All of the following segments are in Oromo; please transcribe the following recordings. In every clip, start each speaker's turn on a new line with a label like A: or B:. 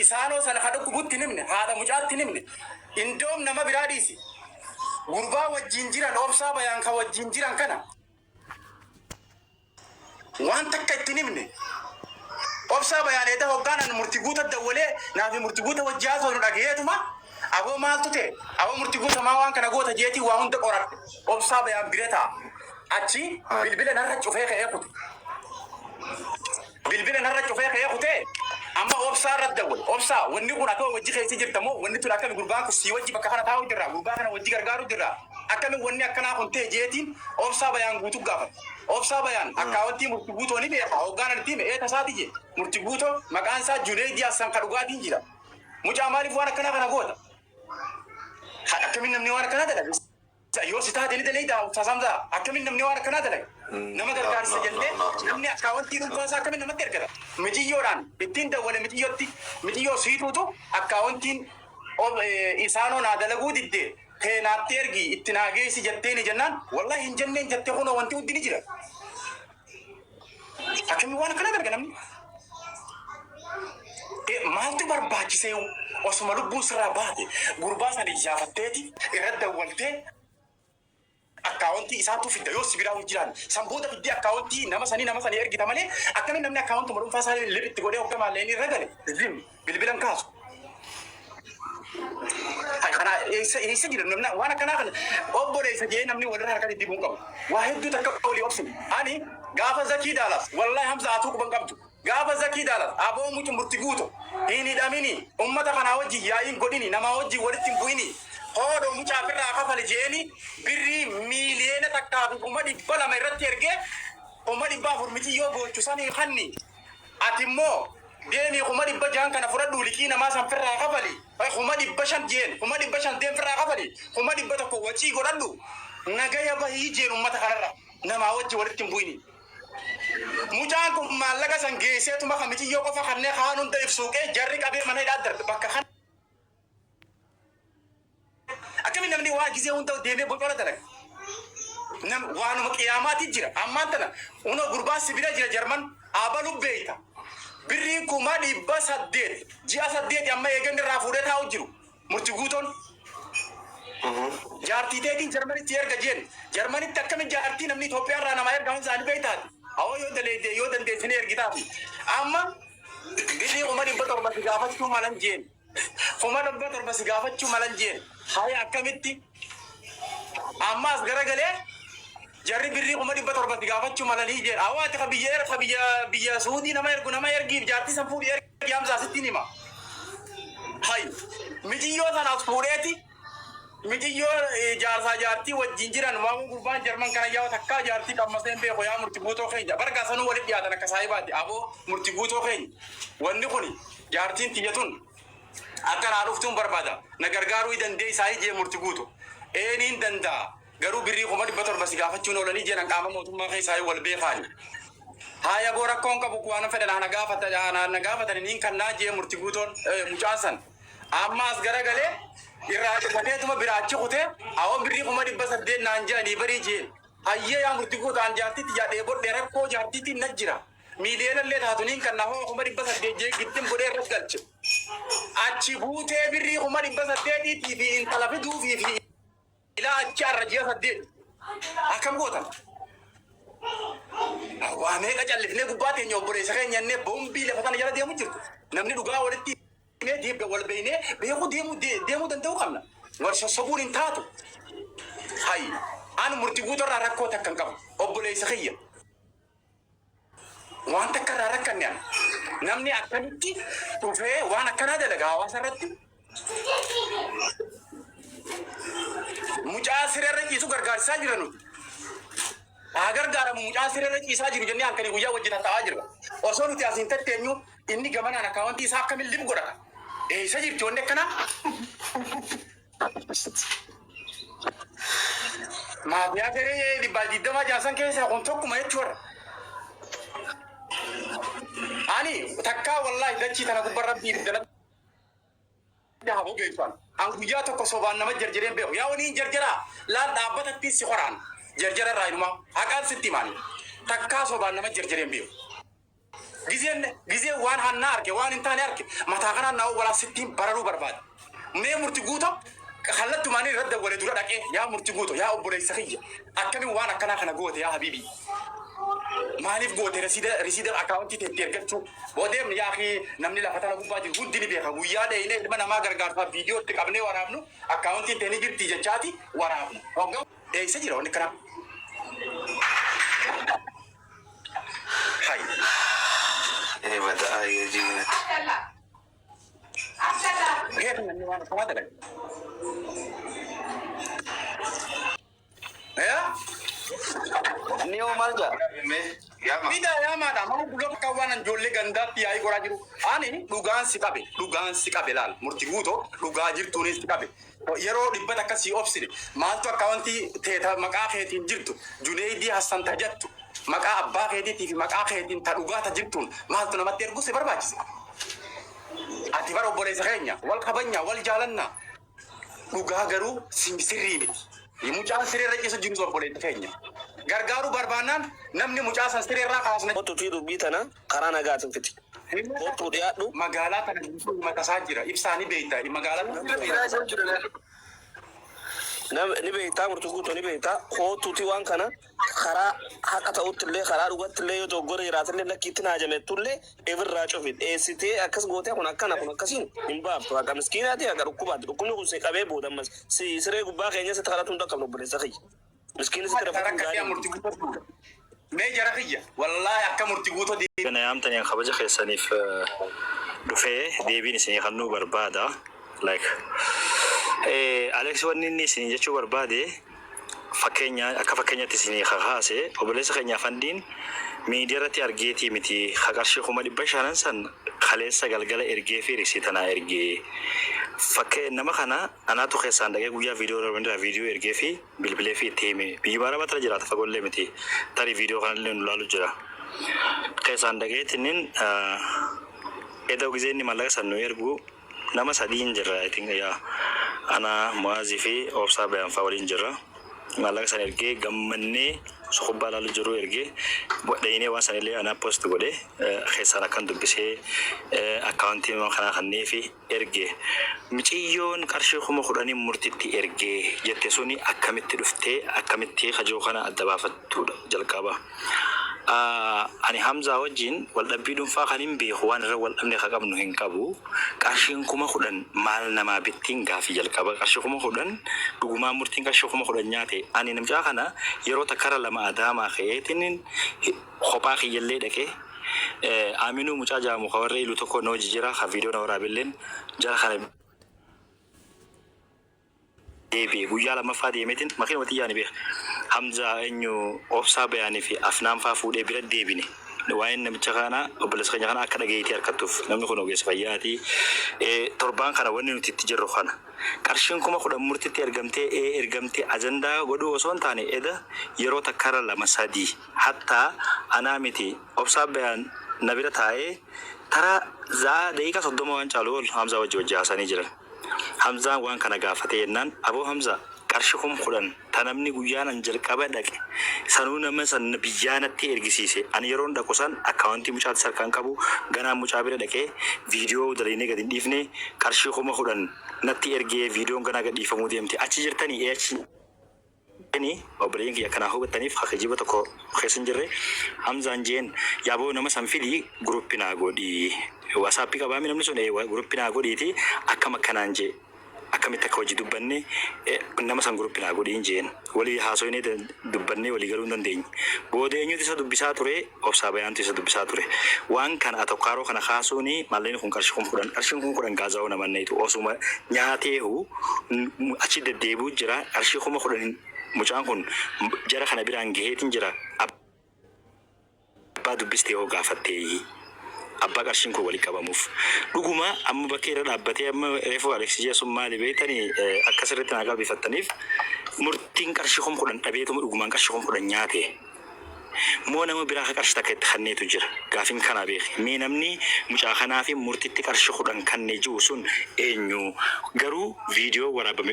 A: isaanoo sana kadhukku gutti nimne haadha mucaatti nimne indoom nama biraa dhiisi gurbaa wajjin jiran obsaa bayaan ka wajjin jiran kana waan takka itti nimne obsaa bayaan eeda hoggaanan murtii guuta dawwalee naafi murtii guuta wajjaasoo nu dhageetuma aboo maaltu ta'e aboo murtii guuta maa waan kana goota jeetii waa hunda qoradhe obsaa bayaan biretaa achi bilbila narra cufee ka'ee kute bilbila narra cufee ka'ee kute amma obsaa irra dawwal obsaa wanni kun akka wajji keessa jirtamoo wanni tun akkami gurbaan kun sii wajji bakka kana taa'u jirra gurbaa kana wajji gargaaru jirra akkami wanni akkanaa kun ta'e jeetiin obsaa bayaan guutu gaafate obsaa bayaan akkaawwantii murtii guutoo ni beeka hoggaanan tiime eeta isaati je murtii guutoo maqaan isaa Juneedii Hassan ka dhugaatiin jira mucaa maaliif waan akkanaa kana goota akkamin namni waan akkanaa dalaga yoo si taate ni daleeyda sasamza akkamin namni waan akkanaa dalaga nama gargaarsa jennee namni akkaawwantii dhuunfaasaa akkamin namatti ergata mijiyyoodhaan ittiin dawwale mijiyyoo siituutu akkaawwantiin isaanoo naa dalaguu diddee keenaatti ergi itti naageessi jetteeni jennaan wallahi hin jenneen jettee kunoo wanti hundi ni jira akkami waan akkana darga namni maaltu barbaachisee osuma lubbuun sirraa baate gurbaa sana ijaafatteeti irra dawwaltee akkaawwantii isaatu fidda yoo sibiraa hojjiraan san booda fiddee akkaawwantii nama sanii ergita malee akkami namni akkaawwantuma dhuunfaa isaa libitti godhee hoggamaallee irra gale zim bilbilan kaasu kana isa jira namna waan akkanaa kana obboleessa jee namni walirra harka diddibuun qabu waa hedduu takka olii obsine ani gaafa zakii daalas wallahi hamza atuu quban qabdu gaafa zakii daalas aboo mucin murti guuto hin hidhamini ummata kanaa wajji yaa'iin godhini namaa wajji walitti hin bu'ini hoodoo mucaa firraa kafale jeeni birrii miiliyeena takkaa fi 200 irratti ergee 200 miti yoo goochu sanii kanni ati immoo deemii 100 kana fudhadhu liqii namaa san firraa kafali 100 jeen 100 deem firraa kafali 100 tokko wacii godhadhu nagaya bahii jeen ummata kanarra namaa wajji walitti hin bu'ini mucaan kun maallaqa san geesseetuma kamiti yoo qofa kannee kaan hunda ibsuuqee jarri qabee mana hidhaa darbe bakka kan akkami namni waa gisee hunda deemee bocola dalaga waanuma qiyaamaati jira ammaan tana uno gurbaan sibira jira jarman abalu beeyta birrii 800 ji'a 8 amma eegan irraa fuudhee taa'u jiru murti guutoon jaartii teetiin jarmanitti erga jeen jarmanitti akkami jaartii namni Itoophiyaa irraa nama erga hunsaanii beeytaati awoo yoo dandeessine ergitaati amma birrii 700 si gaafachuu malan jeen 700 si gaafachuu malan jeen haya akkamitti ammaas garagalee jarri birrii 700 si gaafachuu malanii jeen awaati biyya Suudii nama ergiif jaartii san fuudhii ergi hamsaa sittiin hima hay mijiyyoo sanaas fuudheeti mijiyyoo jaarsaa jaartii wajjin jiran waamu gurbaan jarman kana yaa'u takkaa jaartii qammaseen beeku yaa murti guutoo keenya bargaa sanuu walitti dhiyaatan akka saahibaatti aboo murti guutoo keenya wanni kun jaartiin tiyyatun akka naa dhuftuun barbaada na gargaaruu dandee isaanii jee murti guuto eeniin danda'a garuu birrii 700 si gaafachuun oolanii jeenan qaama mootummaa keessaa wal beekaani haya boo rakkoon qabu waan fedhan na gaafatan niin kannaa jee murti guutoon mucaasan ammaas garagalee irraa dhufateetuma biraachi kutee awoo birrii 800 naan jedhanii barii jeen hayyee yaa murti guutaan jaartitti jaadhee bodhee rakkoo jaartitti na jira miiliyoonallee taatu niin kannaa hoo 800 jee gittin godhee irratti galche achi buutee birrii 800 fi intala fiduufii fi ilaa achi arra ji'a 8 akkam gootan waa meeqa callifnee gubbaa teenya obboleessa keenya jennee boombii lafa kana jala deemu jirtu namni dhugaa walitti deebda wal beeynee beeku deemuu danda'u qabna wal sossobuun hin taatu hay an murti guutorraa rakkoo takkan qabu obboleessa kiyya waan takka irraa rakkanne an namni akkamitti dhufee waan akkanaa dalaga hawaasa irratti mucaa sirerra ciisu gargaarsaa jira nuti haa gargaaramu mucaa sirerra ciisaa jiru jennee halkanii guyyaa wajjin taa'aa jirra osoo nuti asiin tatteenyu inni gamanaan akkaawwantii isaa akkamiin libu godhata isa jirti wanni akkanaa maafiyaa garee 220 keessaa kun tokkuma jechuudha ani takkaa wallahi dachii tana gubbarra biidala hafu beektan an guyyaa tokko sobaan nama jarjareen beeku yaa waniin jarjaraa laan dhaabbatatti si qoraan jarjara irraa inuma haqaan sitti himaani takkaa sobaan nama jarjareen beeku Gizee waan hannaa arge waan hin taane arge mataa kanaan naa walaa sittiin bararuu barbaada. Mee murti guuto kallattu maanii irratti wale dura dhaqee yaa murti guuto yaa obboleessa kiyya akkamiin waan akkanaa kana goote yaa habiibii. Maaliif goote resiida akaawuntii teetti ergachuu boodeem yaa akhi namni lafa tana gubbaa jiru hundi ni beeka guyyaa dheeyinee ilma namaa gargaarsaaf viidiyootti qabnee waraabnu akaawuntiin teeni jirti jechaati waraabnu. Hoggaa eessa jira wanni kanaa? Hai.
B: Ini bata air jimat.
A: Lihat namni waan akkanaa dalage. Ya?
B: Ini Omar gak?
A: Mida ya mada mau bulok kawanan jolle gandatti yaai gora jiru. Ani dhugaan si qabe laal murti guuto dhugaa jirtuunis si qabe. Yeroo dhibbata akkasii obsine maaltu akkaawuntii teeta maqaa keetiin jirtu Juneedii Hassan tajattu maqaa abbaa keetiitii fi maqaa keetiin ta dhugaata jirtuun maaltu namatti ergu si barbaachise. Ati bara obboleessa keenya wal kabanya wal jaalanna dhugaa garuu sirrii miti. Mucaan siree irra ciisu jiru obboleessa keenya. Gargaaru barbaannaan namni mucaa san siree irraa kaasne.
B: Kottu fi dubbii tana karaa nagaatiin fiti. Kottu dhiyaadhu.
A: Magaalaa tana guutuu matasaa jira. Ibsaanii beektaa magaalaa
B: ni beektaa murtuu guutuu ni beektaa. Kottuuti waan kana karaa haqa ta'utti illee karaa dhugatti illee yoo doggora jiraate illee lakkiitti naa jamettu illee evirraa cufi dheessitee akkas gootee kun akkana kun akkasiin hin baaftu. Haqa miskiinaati haqa dhukkubaati. Dhukkubni kun si qabee booda ammas siree gubbaa keenya sitti kadhatu hin dhaqqabnu obboleessa kiyya. Miskiini sitti rafu hin gaariin.
A: Mee jara kiyya wallaahi akka murti guutoo
C: Kana yaamtanii kabaja keessaniif dhufee deebiin isinii kennuu barbaada. Alex wanni inni isinii jechuu barbaade akka fakkeenyaatti isinii kakaase obboleessa keenyaaf handiin miidiyaa irratti argeetii miti qarshii 500 san kaleessa galgala ergee fi riksiitanaa ergee fakkee nama kana anaatu keessaan dhaqee guyyaa viidiyoo ergee fi bilbilee fi itti hime biyyi baara batara jiraata fagollee miti tarii viidiyoo kanallee nu laalu jira keessaan dhaqeetiniin edda gizee inni mallaqa san nu ergu nama sadiin jirra ana Muazii fi Obsaa Bayaan fa'aa waliin jirra mallaqa san ergee gammannee sukubbaa laalu jiru ergee dhayinee waan sanillee ana post godhe keessaan akkan dubbisee akkaawuntii kanaa kannee fi ergee miciyyoon qarshii 10,000 murtitti ergee jette suni akkamitti dhuftee akkamitti kajoo kana adda baafattudha jalqaba. Ani Hamza wajjin wal dhabbii dhuunfaa kan hin beeku waan irra wal dhabne ka qabnu hin qabu qarshiin 10,000 maal namaa bittiin gaafii jalqaba qarshii 10,000 dhugumaa murtiin qarshii 10,000 nyaate ani namcaa kana yeroo takkara lama adaamaa ka'eetiin kophaa kiyyallee dhaqee Aminuu mucaa jaamu ka warra ilu tokko noo jijjiira ka viidiyoo na waraabilleen jara kana deebi'e guyyaa lammaffaa deemeetiin makiina wati yaani beeka Hamza eenyu Obsaa Bayaanii fi Afnaan fa'aa fuudhee bira deebine waa'een namicha kana obboleessa keenya kana akka dhageetii harkattuuf namni kun ogeessa fayyaati torbaan kana wanni nuti itti jirru kana qarshiin 10,000 murtitti ergamtee ajandaa godhuu osoo hin taane eda yeroo takkara 2-3 hatta anaa miti Obsaa Bayaan na bira taa'ee tara zaa daqiiqa 30 waan caalu ol Hamza wajji haasanii jiran. Hamzaan waan kana gaafatee jennaan aboo Hamza qarshii 10,000 tanamni guyyaanan jalqaba dhaqe sanuu nama san biyyaanatti ergisiise ani yeroon dhaqu san akkaawuntii mucaatti sarkaan qabu ganaan mucaa bira dhaqee viidiyoo dalaynee gadi hin dhiifne qarshii 10,000 natti ergee viidiyoon ganaa gad dhiifamuu deemte achi jirtanii achi obboleeyyiin kiyya kanaa hubattaniif akka jiba tokko keessa hin jirre Hamzaan jeen yaaboo nama san fidii guruppii naa godhii wasaappii qabaami namni sun guruppii naa godhiiti akkam akkanaan jee akkamitti akka hojii dubbanne nama san guruppii naa godhiin jeen walii haasoinee dubbanne walii galuu hin dandeenye booda eenyutu isa dubbisaa ture Obsaa Bayaantu isa dubbisaa ture waan kana atokkaaroo kana kaasuuni malleen kun qarshiin 10,000 gaaza'uu namanneetu osuma nyaateehu achi deddeebuu jira qarshii 10,000 mucaan kun jara kana biraan gaheetiin jira abbaa dubbistee hoo gaafattee abbaa qarshiin kun walii qabamuuf dhuguma amma bakka irra dhaabbatee amma reefuu Alex Jeesuun maali beektanii akka sirriitti naa qalbifattaniif murtiin qarshii 10,000 dhabeetuma dhugumaan qarshii 10,000 nyaate moo nama biraa ka qarshii takka itti kanneetu jira gaafin kana beeki mee namni mucaa kanaa fi murtitti qarshii 10 kannee jiru sun eenyu garuu viidiyoo waraabame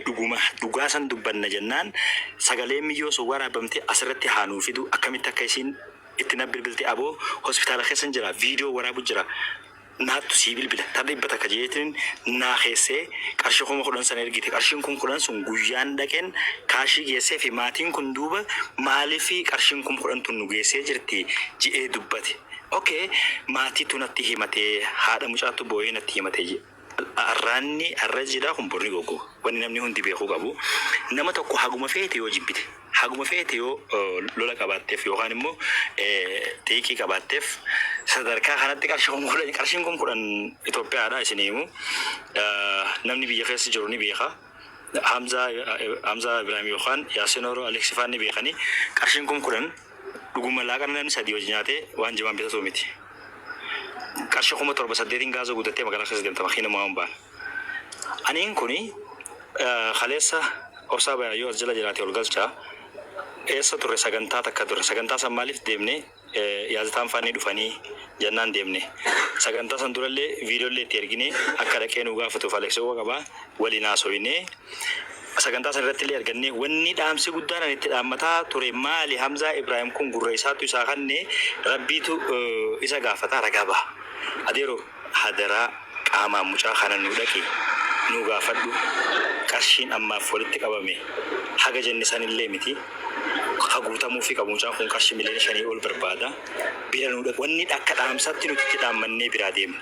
C: dhugaa san dubbanna jennaan sagalee miyyoo sun waraabamte asirratti haanuu fidu akkamitti akka isiin itti na bilbilti aboo hospitaala keessan jira viidiyoo waraabu jira naattu sii bilbila tar dhibbata ka jeetiin naa keessee qarshii kuma 10 san ergite qarshiin kun 10 sun guyyaan dhaqeen kaashii geessee fi maatiin kun duuba maaliifi qarshiin kun 10 tun nu geessee jirti ji'ee dubbate. Okay, maatii tunatti himatee haadha mucaatu boo'ee natti himatee arraanni arra jira kun borni gogo wanni namni hundi beekuu qabu nama tokko haguma feete yoo jibbite haguma feete yoo lola qabaatteef yookaan immoo xiiqii qabaatteef sadarkaa kanatti qarshiin kun kudhan Itoophiyaadha isiniimu namni biyya keessa jiru ni beeka Hamza Ibrahim yookaan Yaasin Oro Aleksifaan ni beekani qarshiin kun kudhan dhuguma laaqana namni sadii wajjin nyaatee waan jimaan bitatu miti. Qarshii kuma 7 gaazoo guuttattee magaalaa keessa deemta makiina mo'aan aniin kuni kaleessa obsaa bayaa yoo jala jiraate ol galchaa eessa turre sagantaa takka turre sagantaa san maaliif deemne yaazataan faanii dhufanii jannaan deemne sagantaa san durallee viidiyoollee itti ergine akka dhaqee nu gaafatuuf Aleksoo qabaa waliin haasofne sagantaa san irratti illee arganne wanni dhaamsi guddaan itti dhaammataa ture maali Hamza Ibrahim kun gurra isaatu isaa kanne rabbiitu isa gaafataa ragaa ba'a. Adeero hadaraa qaamaa mucaa kana nu dhaqi nu gaafadhu qarshiin ammaaf walitti qabame haga jenne sanillee miti haguutamuu fi qabu mucaan kun qarshii miliyoona 5 ol barbaada bira nu dhaqi wanni akka dhaamsatti nuti itti dhaammannee biraa deemna.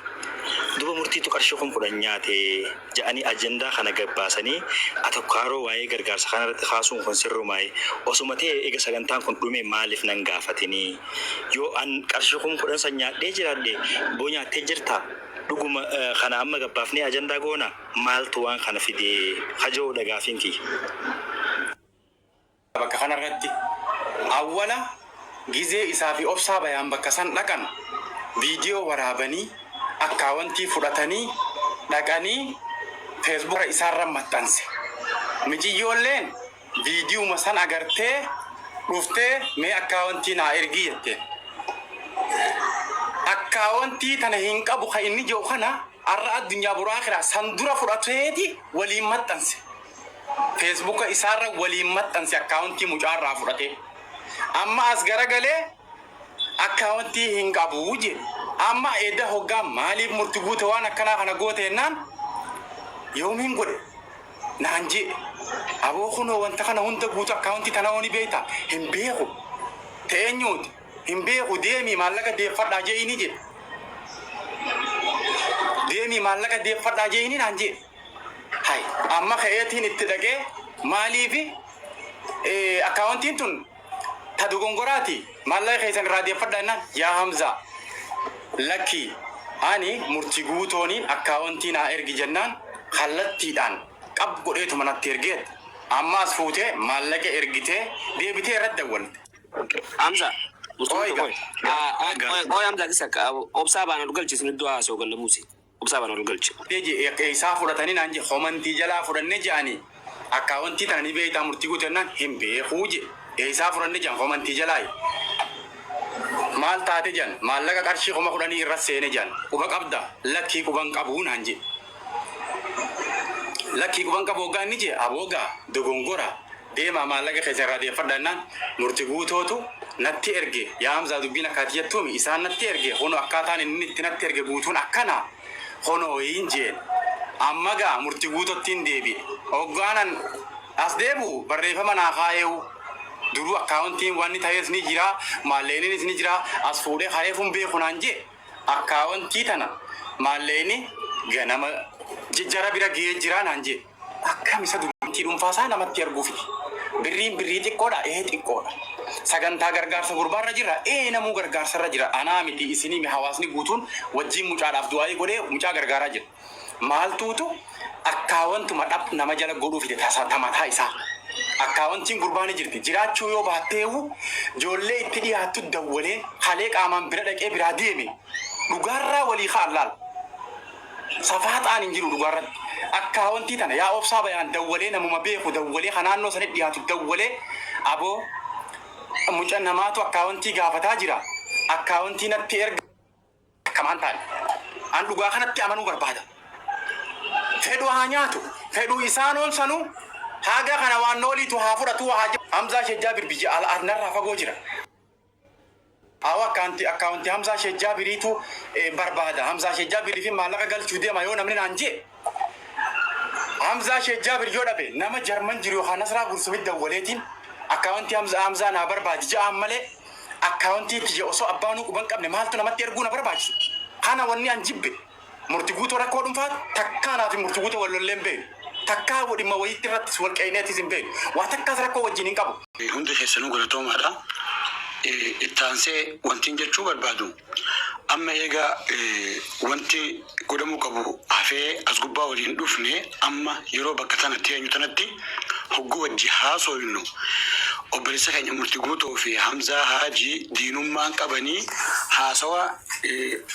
C: Duba murtiitu qarshii kun kudhan nyaate ja'anii ajandaa kana gabbaasanii atokkaaroo waa'ee gargaarsa kanarratti kaasuun kun sirrumaa'e osuma ta'e eega sagantaan kun dhume maaliif nan gaafatanii yoo an qarshii kun kudhan san nyaadhee jiraadhe boo nyaattee jirta dhuguma kana amma gabbaafnee ajandaa goona maaltu waan kana fidee hajoo dhagaafinki.
A: Bakka kanarratti awwala gizee isaa fi obsaa bayaan bakka san dhaqan viidiyoo waraabanii akkaawwantii fudhatanii dhaqanii feesbuuka isaarra maxxanse mijiyyoolleen viidiyuma san agartee dhuftee mee akkaawwantii naa ergii jette akkaawwantii tana hin qabu ka inni jiru kana arra addunyaa buraakiraa san dura fudhateeti waliin maxxanse feesbuuka isaarra waliin maxxanse akkaawwantii mucaarraa fudhatee amma as garagalee akkaawwantii hin qabu je amma edda hoggaa maaliif murti guute waan akkanaa kana goote jennaan yoomiin godhe naan jee aboo kunoo wanta kana hunda guutu akkaawwantii tana ooni beeyta hin beeku teenyuuti hin beeku deemii maallaqa deeffadhaa jee ini je deemii maallaqa deeffadhaa jee ini naan jee hay amma ka'eetiin itti dhaqee maaliifi akkaawwantiin tun ta dogongoraati maallaqa keessan irraa deeffadhaa jennaan yaa Hamza Lucky ani murti guutooniin akkaawwantii naa ergi jennaan kallattiidhaan qab godheetu manatti ergeet ammaas fuutee maallaqa ergitee deebitee irratti dawwalte.
B: Hamza Hamza kisa obsaa baana galchi sun iddoo haasoo gallamuusi obsaa baana galchi.
A: Isaa fudhatanii naan je homantii jalaa fudhannee je'anii akkaawwantii tana ni beeytaa murtii guutuu jennaan hin beekuu je isaa fudhannee je'an homantii jalaayi. Maal taate jan maallaqa qarshii kuma 10 irra seene jan quba qabda lakkii quban qabu naan je lakkii quban qabu hoggaa inni je abooga dogongora deema maallaqa keessa irraa deeffadhannaan murti guutootu natti erge yaa Hamza dubbiin akkaati jettuumi isaan natti erge hono akkaataan inni itti natti erge guutuun akkana hono hin jeen amma gaa murti guutottiin deebi'e hoggaanan as deebu barreeffama naa kaayewu duru akkaawwantiin wanni ta'es ni jira maalleeninis ni jira as fuudhee hareefuun beeku naan je akkaawwantii tana maalleeni ganama jijjara bira ga'ee jira naan je akkam isa dubbiintii dhuunfaasaa namatti arguufi birriin birrii xiqqoodha xiqqoodha sagantaa gargaarsa gurbaarra jira namuu gargaarsarra jira anaa miti isinii hawaasni guutuun wajjiin mucaadhaaf du'aayii godhee mucaa gargaaraa jira maaltuutu akkaawwantuma dhab nama jala godhuu fide tamataa isaa akkaawwantiin gurbaanii jirti jiraachuu yoo baatteewu ijoollee itti dhiyaattu dawwalee halee qaamaan bira dhaqee biraa deeme dhugaarraa walii kaallaal safaaxaan hin jiru dhugaarratti akkaawwantii tana yaa obsaa bayaan dawwalee namuma beeku dawwalee kanaannoo sanitti dhiyaatu dawwalee aboo muca namaatu akkaawwantii gaafataa jira akkaawwantii natti erga akkamaan taane an dhugaa kanatti amanuu barbaada fedhu haa nyaatu fedhu isaanoon sanuu haga kana waan nooliitu haa fudhatu haa Hamza shejjaa birbiyya al arnarraa fagoo jira awa akaunti Hamza Sheikh Jabiritu barbada Hamza Sheikh Jabiri fi malaqa galchuu deema yoo namni naan jee Hamza Sheikh Jabir yoo dhabe nama Jarman jiru Nasraa Gursumit dawwaleetiin akaunti Hamza na barbaadi ja'a malee akaunti tije osoo abbaanu quban qabne maaltu namatti erguu na barbaachisu kana wanni an jibbe murti guutuu rakkoo dhuunfaa takkaanaa fi murti guutuu wallolleen beeku takkaa dhimma wayiitti irrattis wal qa'ineetis hin beeku waa takkaas rakkoo wajjin hin qabu.
D: Hundi keessanuu godhatoomaadha. Ittaansee wantiin jechuu barbaadu amma egaa wanti godhamuu qabu hafee as gubbaa waliin dhufne amma yeroo bakka tanatti eenyu tanatti hogguu wajji haasofnu obboleessa keenya murtii guutuu fi Hamzaa Haajii diinummaan qabanii haasawa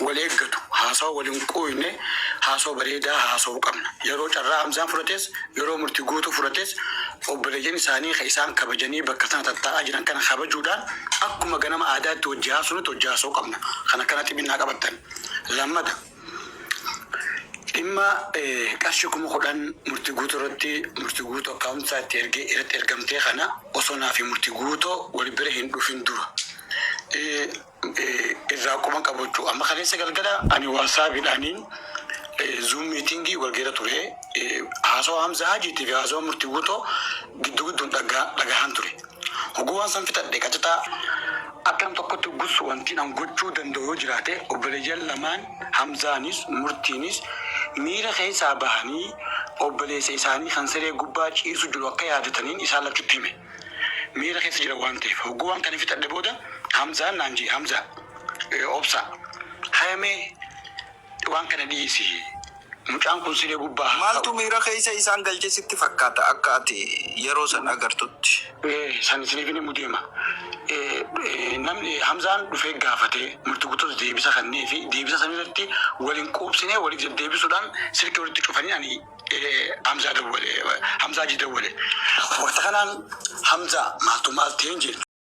D: wal eeggatu haasawa waliin qooyne haasawa bareedaa haasawuu qabna yeroo carraa Hamzaan fudhates yeroo murtii guutuu fudhates obboleeyyan isaanii isaan kabajanii bakka sana tattaa'aa jiran kana kabajuudhaan akkuma ganama aadaatti wajji haasofnutti wajji haasawuu qabna kana kanatti binnaa qabattan lammata imma qarshii kuma kudhan murtii guutuu irratti murtii guutuu akkaawuntisaa itti irratti ergamtee kana osoo naafi murtii guutuu wal bira hin dhufin dura irraa quban qabachuu amma kaleessa galgala ani waasaabiidhaaniin Zoom meetingii walgeera ture haasawa Hamzaa Haajiitii fi haasawa murtii guutuu gidduun dhagahan ture hogguu waan san fixadhe qacataa akkam tokkotti gus wanti nan gochuu danda'u yoo jiraate obboleeyyan lamaan Hamzaanis murtiinis miira keessaa bahanii obboleessa isaanii kan siree gubbaa ciisu jiru akka yaadataniin isaan lachutti hime miira keessa jira waan ta'eef hogguu waan kana fixadhe booda Hamzaan naan jee Hamzaa obsa hayamee waan kana dhiisi mucaan kun siree gubbaa
E: maaltu miira keessa isaan galche sitti fakkaata akka ati yeroo san agartutti
D: san isiniifini mudeema namni Hamzaan dhufee gaafate murtii guutuu deebisa kannee fi deebisa sanirratti waliin quubsinee waliin deebisuudhaan sirkee walitti cufanii ani Hamzaa dawwale Hamzaa jidawwale waqta kanaan Hamzaa maaltu maal ta'een jedhu